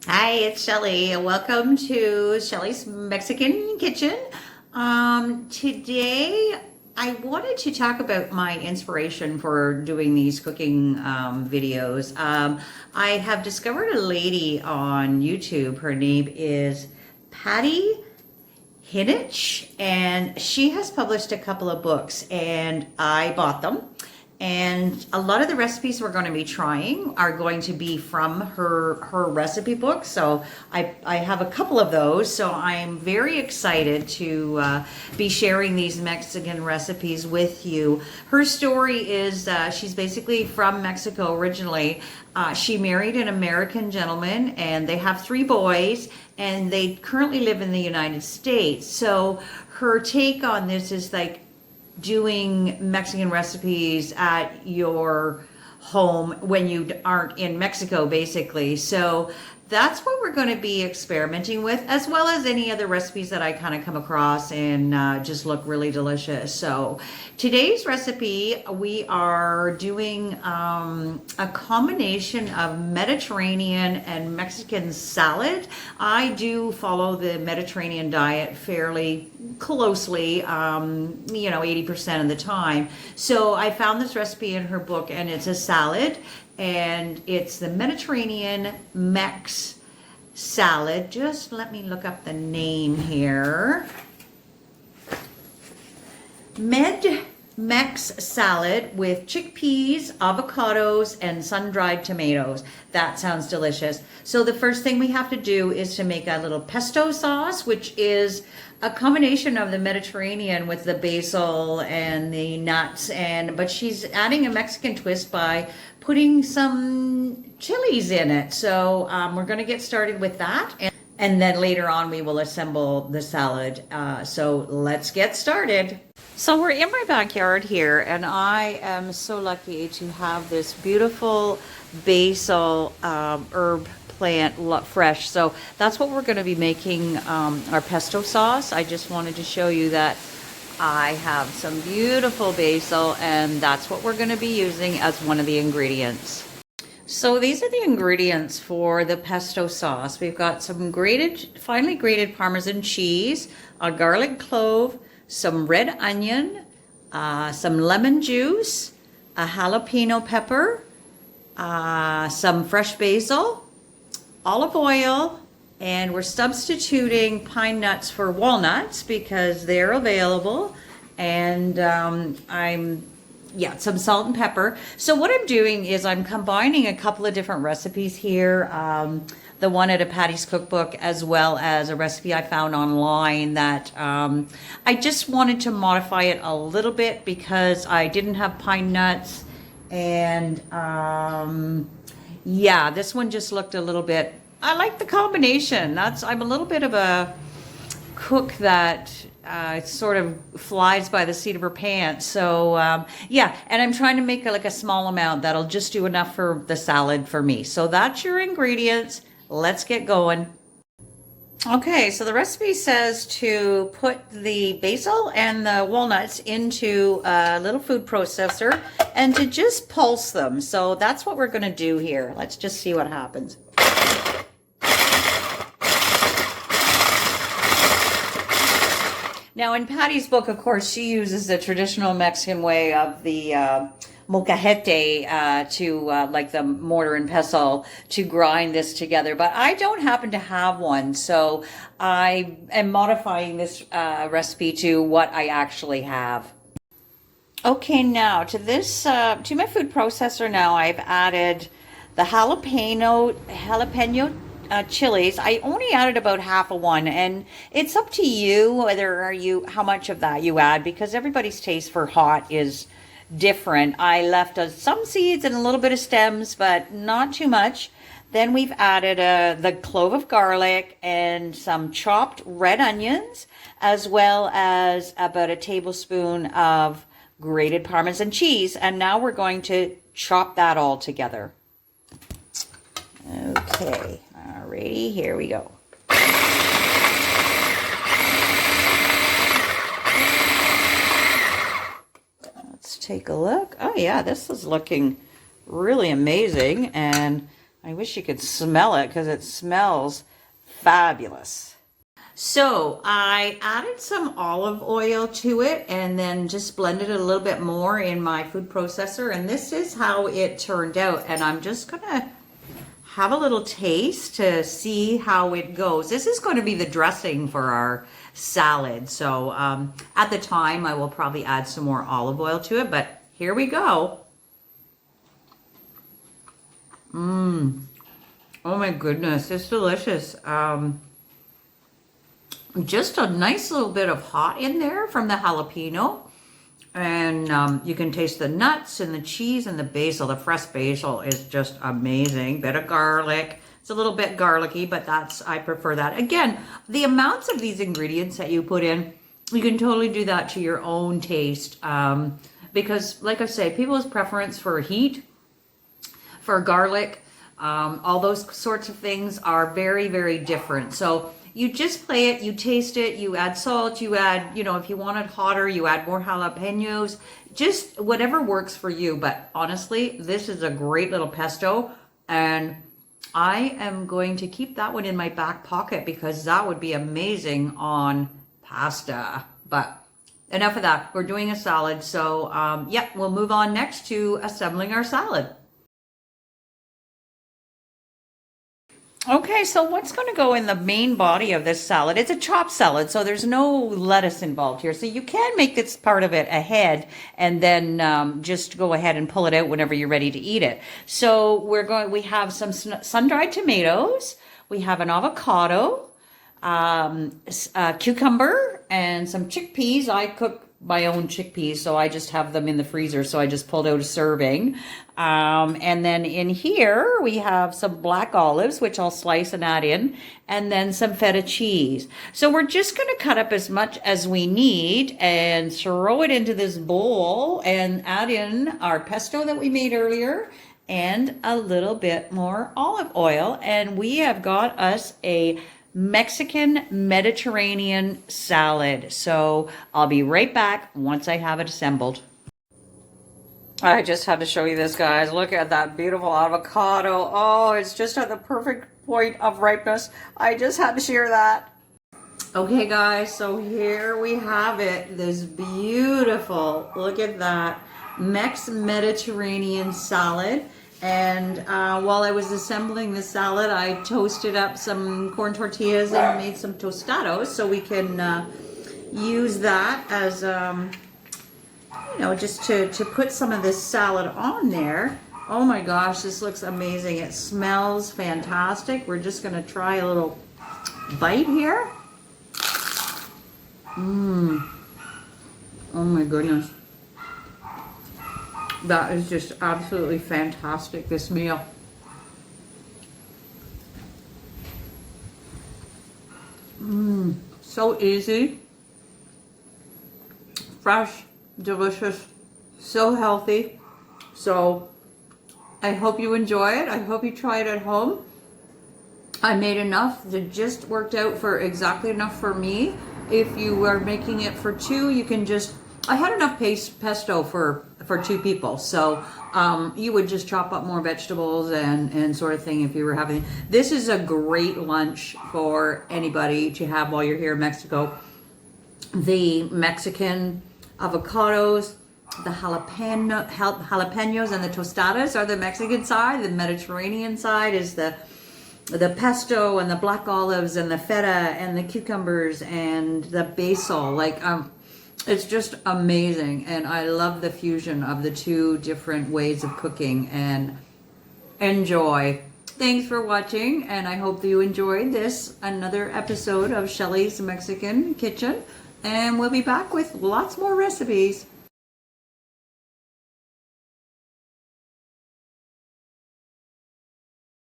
Hi, it's Shelley. Welcome to Shelley's Mexican Kitchen. Today I wanted to talk about my inspiration for doing these cooking videos. I have discovered a lady on YouTube. Her name is Patty Hinich, and she has published a couple of books, and I bought them. And a lot of the recipes we're going to be trying are going to be from her recipe book. So I have a couple of those. So I'm very excited to be sharing these Mexican recipes with you. Her story is she's basically from Mexico originally. She married an American gentleman, and they have 3 boys, and they currently live in the United States. So her take on this is like doing Mexican recipes at your home when you aren't in Mexico, basically. So that's what we're going to be experimenting with, as well as any other recipes that I kind of come across and just look really delicious. So today's recipe, we are doing a combination of Mediterranean and Mexican salad. I do follow the Mediterranean diet fairly closely, 80% of the time. So I found this recipe in her book, and it's a salad, and it's the Mediterranean Mex salad. Just let me look up the name here. Mex salad with chickpeas, avocados, and sun-dried tomatoes. That sounds delicious. So the first thing we have to do is to make a little pesto sauce, which is a combination of the Mediterranean with the basil and the nuts, but she's adding a Mexican twist by putting some chilies in it. So we're going to get started with that, and then later on we will assemble the salad. So let's get started. So we're in my backyard here, and I am so lucky to have this beautiful basil herb plant fresh. So that's what we're going to be making our pesto sauce. I just wanted to show you that I have some beautiful basil, and that's what we're going to be using as one of the ingredients. So these are the ingredients for the pesto sauce. We've got some finely grated Parmesan cheese, a garlic clove, some red onion, some lemon juice, a jalapeno pepper, some fresh basil, olive oil, and we're substituting pine nuts for walnuts because they're available, and some salt and pepper. So what I'm doing is I'm combining a couple of different recipes here, the one at a Patty's cookbook, as well as a recipe I found online that I just wanted to modify it a little bit because I didn't have pine nuts, and this one just looked a little bit, I like the combination. I'm a little bit of a cook that sort of flies by the seat of her pants. So and I'm trying to make like a small amount that'll just do enough for the salad for me. So that's your ingredients. Let's get going. Okay, so the recipe says to put the basil and the walnuts into a little food processor and to just pulse them. So that's what we're going to do here. Let's just see what happens. Now, in Patty's book, of course, she uses the traditional Mexican way of the molcajete like the mortar and pestle, to grind this together. But I don't happen to have one, so I am modifying this recipe to what I actually have. Okay, now to my food processor now, I've added the jalapeno chilies. I only added about half of one, and it's up to you how much of that you add, because everybody's taste for hot is different. I left some seeds and a little bit of stems, but not too much. Then we've added the clove of garlic and some chopped red onions, as well as about a tablespoon of grated Parmesan cheese. And now we're going to chop that all together. Okay, alrighty, here we go. Let's take a look. Oh yeah, this is looking really amazing, and I wish you could smell it because it smells fabulous. So I added some olive oil to it and then just blended it a little bit more in my food processor. And this is how it turned out. And I'm just gonna have a little taste to see how it goes. This is going to be the dressing for our salad. So at the time I will probably add some more olive oil to it, but here we go. Oh my goodness, it's delicious. Just a nice little bit of hot in there from the jalapeno. And you can taste the nuts and the cheese and the basil. The fresh basil is just amazing. Bit of garlic. It's a little bit garlicky, but I prefer that. Again, the amounts of these ingredients that you put in, you can totally do that to your own taste. Because like I say, people's preference for heat, for garlic, all those sorts of things are very, very different. So you just play it, you taste it, you add salt, you add, if you want it hotter, you add more jalapenos, just whatever works for you. But honestly, this is a great little pesto, and I am going to keep that one in my back pocket because that would be amazing on pasta. But enough of that. We're doing a salad. So yeah, we'll move on next to assembling our salad. Okay, so what's going to go in the main body of this salad? It's a chopped salad, so there's no lettuce involved here. So you can make this part of it ahead and then just go ahead and pull it out whenever you're ready to eat it. So we have some sun-dried tomatoes, we have an avocado, a cucumber, and some chickpeas. I cook my own chickpeas, so I just have them in the freezer, so I just pulled out a serving. And then in here we have some black olives, which I'll slice and add in, and then some feta cheese. So we're just going to cut up as much as we need and throw it into this bowl and add in our pesto that we made earlier and a little bit more olive oil, and we have got us a Mexican Mediterranean salad. So I'll be right back once I have it assembled. I just had to show you this, guys. Look at that beautiful avocado. Oh, it's just at the perfect point of ripeness. I just had to share that. Okay, guys, so here we have it. This beautiful, look at that, Mediterranean salad. And while I was assembling the salad, I toasted up some corn tortillas and made some tostados, so we can use that as, just to put some of this salad on there. Oh my gosh, this looks amazing. It smells fantastic. We're just going to try a little bite here. Oh my goodness. That is just absolutely fantastic, this meal. So easy, fresh, delicious, so healthy. So I hope you enjoy it. I hope you try it at home. I made enough that just worked out for exactly enough for me. If you are making it for two, you can just, I had enough pesto for two people, so you would just chop up more vegetables and sort of thing if you were having. This is a great lunch for anybody to have while you're here in Mexico. The Mexican avocados, the jalapenos and the tostadas are the Mexican side. The Mediterranean side is the pesto and the black olives and the feta and the cucumbers and the basil. It's just amazing, and I love the fusion of the two different ways of cooking, and enjoy. Thanks for watching, and I hope that you enjoyed this, another episode of Shelley's Mexican Kitchen, and we'll be back with lots more recipes.